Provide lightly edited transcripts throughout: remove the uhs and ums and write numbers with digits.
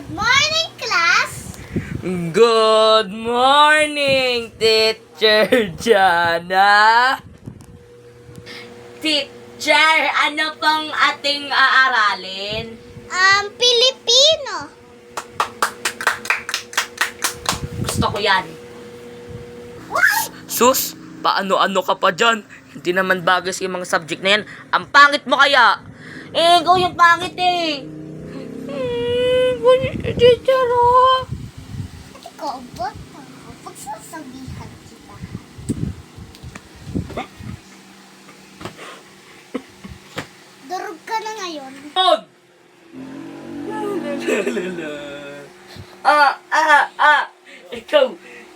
Morning, class! Good morning, Teacher Jana. Teacher, ano pong ating aaralin? Pilipino. Gusto ko yan. Sus, paano-ano ka pa dyan? Hindi naman bagay sa mga subject na yan. Ang pangit mo kaya? Ikaw yung pangit eh. Teacher, oh. Ikaw, ba't ako? Pagsasabihan kita. Durog ka na ngayon. Pog!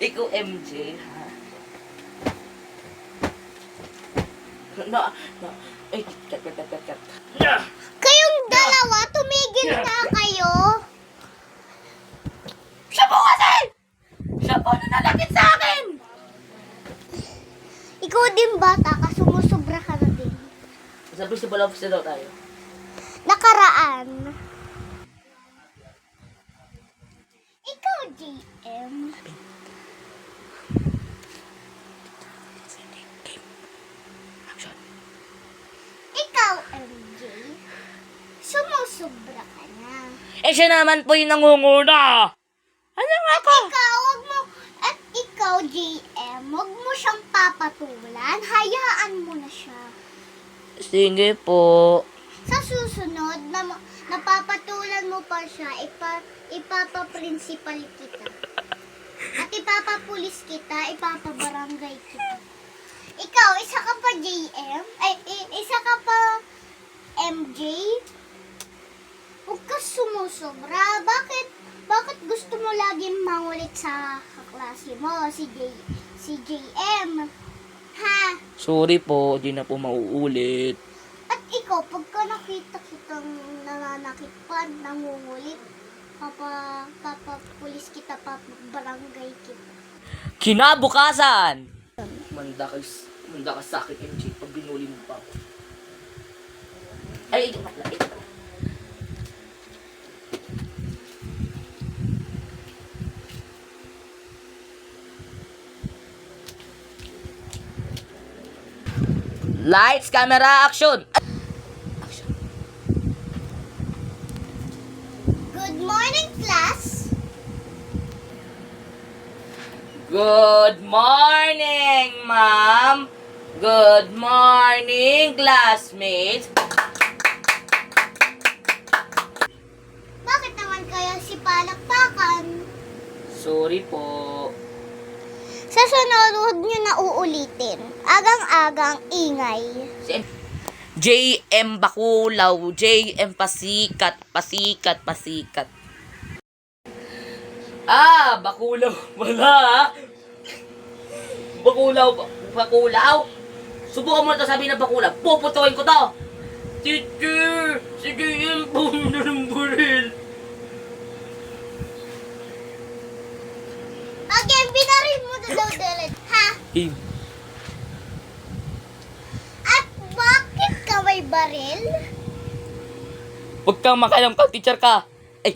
Ikaw MJ, ha? Kat. Kayong dalawa, tumigil na kayo. Siya po kasi! Siya po na nalapit sa akin! Ikaw din bata ka, sumusubra ka na din. Sa principal office na daw tayo. Nakaraan. Ikaw, GM. Action. Ikaw, MJ. Sumusubra ka na. Eh siya naman po yung nangunguna! Ano nga ako? At ikaw, GM, huwag mo siyang papatulan. Hayaan mo na siya. Sige po. Sa susunod, napapatulan mo pa siya, ipapaprinsipal kita. At ipapapulis kita, ipapabarangay kita. Ikaw, isa ka pa JM? Isa ka pa MJ? Huwag ka sumusobra. Bakit gusto mo laging mangulit sa kaklase mo, si JM? Ha? Sorry po, di na po mauulit. At ikaw, pagka nakita kitang nananakit pa, nangungulit, papapulis kita, papabarangay kita. Kinabukasan! Manda ka sa akin, MJ, pag binuli mo pa ako. Ay, ito pala. Lights, camera, action! Good morning, class! Good morning, ma'am! Good morning, classmates! Bakit naman kaya si palakpakan? Sorry po. Sa sunod, huwag nyo na uulitin. Agang-agang ingay. JM Bakulaw, JM Pasikat. Bakulaw wala ha? Bakulaw? Subukan mo na ito sabihin ng bakulaw. Puputuin ko to! Teacher! Si JM po ng buril! Again, binarin mo na daw dalit, ha? At bakit ka may baril? Huwag kang makalamkang, teacher ka! Ay!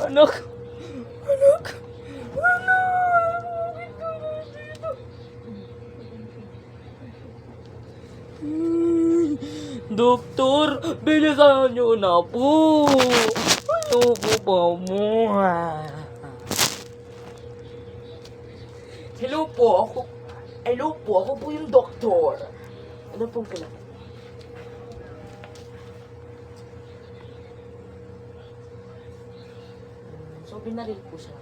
Anak! Doktor, bilisan niyo na po! Ayoko pa mo. Hello po, ako po yung doktor. Ano pong kailangan? So, binaril po siya.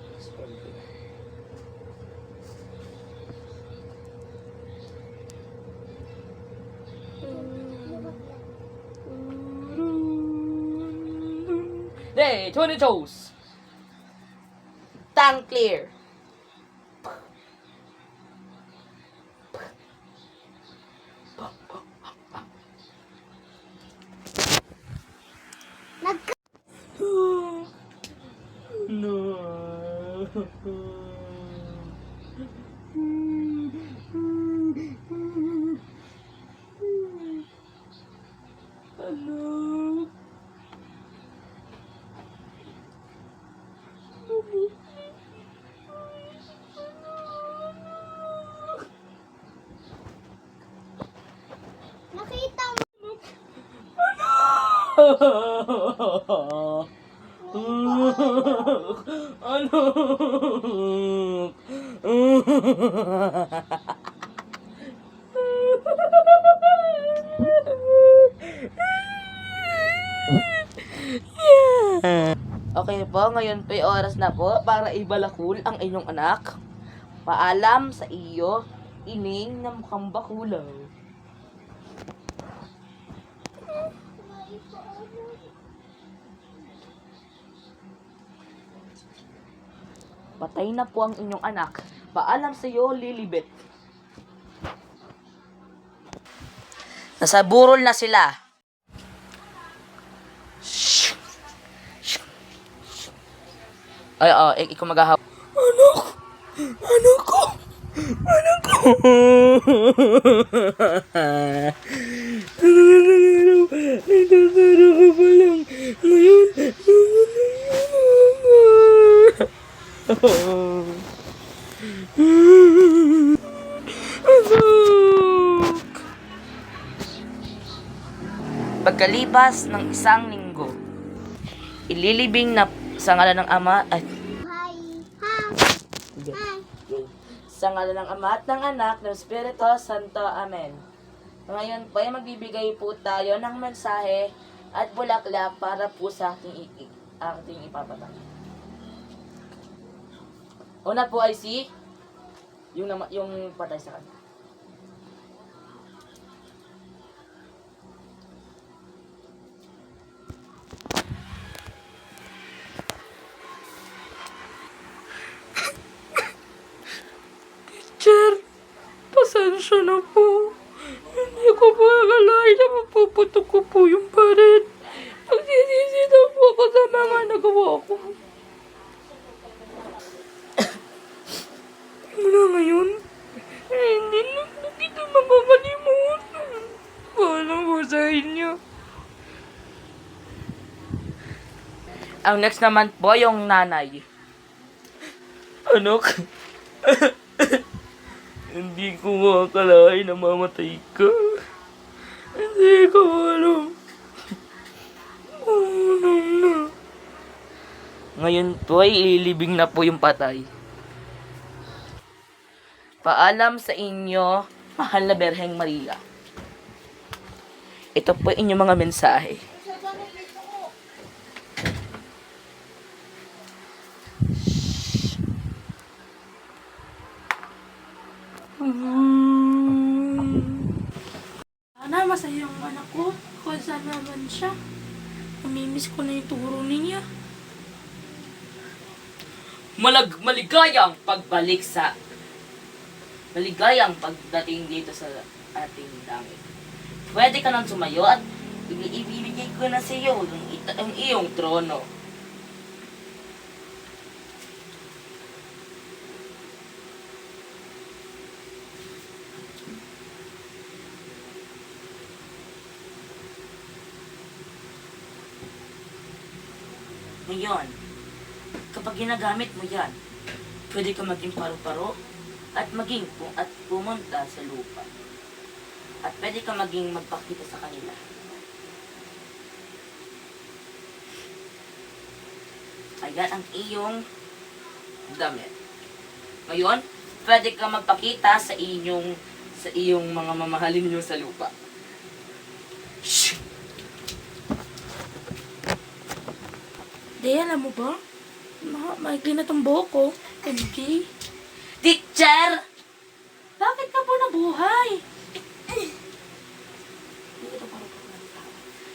Day, 20 toes. Tongue clear. No. Kita mo. Okay po, ngayon po oras na po para ibalakul ang inyong anak. Paalam sa iyo, ining na mukhang bakulaw. Patay na po ang inyong anak. Paalam sa iyo, Lilibet. Nasa burol na sila. Ay, ikaw maghahap. Anak! Anak ko! Anak ko! Nagtataro ka pa lang. Ngayon, pagkalipas ng isang linggo, ililibing na sa ngalan ng Ama at Hi. Ha. Hi. sa ngalan ng Ama at ng Anak ng Espiritu Santo. Amen. Ngayon po ay magbibigay po tayo ng mensahe at bulaklak para po sa ating ipapatay. Una po ay yung patay sa kanya. Teacher, pasensya na po. Hindi ko po akalain na mapuputok ko po yung pared. Nagsisisi na po ako sa mga nagawa ko. Mula ngayon, hindi na kita mapapalimutan. Paalam po sa inyo. Ang next naman po yung nanay. Anak, hindi ko makakalain na mamatay ka. Hindi ko alam. Na. Ngayon po ay ililibing na po yung patay. Paalam sa inyo, mahal na Berheng Maria. Ito po inyong mga mensahe. Sana masaya yung anak ko. Kung saan naman siya. Namimiss ko na yung turo niya. Maligayang pagdating dito sa ating langit. Pwede ka nang sumayo at ibibigay ko na sa iyo ang iyong trono. Ngayon, kapag ginagamit mo yan, pwede ka maging paru-paro at pumunta sa lupa. At pwede ka maging magpakita sa kanila. Ayan ang iyong damit. Ngayon, pwede ka magpakita sa iyong mga mamahalin niyo sa lupa. Shh! Day, alam mo ba? Maikli na tong buhok ko. MJ. Teacher! Bakit ka po nabuhay?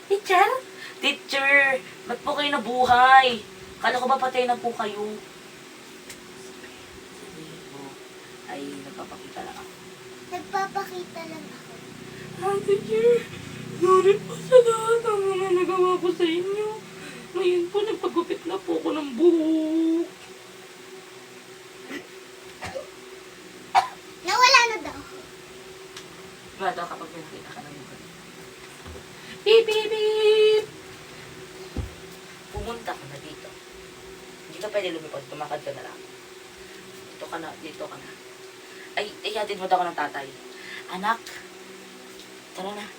Teacher? Teacher! Ba't po kayo nabuhay? Kala ko ba patay na po kayo? Sabihin mo, ay nagpapakita lang ako. Nagpapakita lang ako. Teacher. Sorry po sa lahat ang mga nagawa ko sa inyo. Ngayon po, nagpagupit na po ako ng buhok. Nawala na daw. Bata kapag nakita ka ng mukha. Beep, beep, beep. Pumunta ka na dito. Hindi ka pwede lumipad, tumakad ka na lang. Dito ka na. Ay, ihatid mo daw ako ng tatay. Anak, tara na.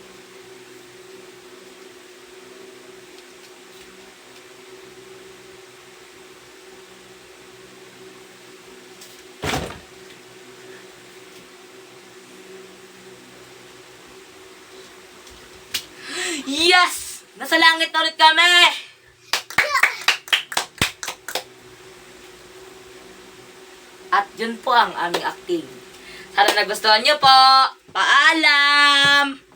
Yes! Nasa langit na ulit kami! At yun po ang aming acting. Sana nagustuhan niyo po. Paalam!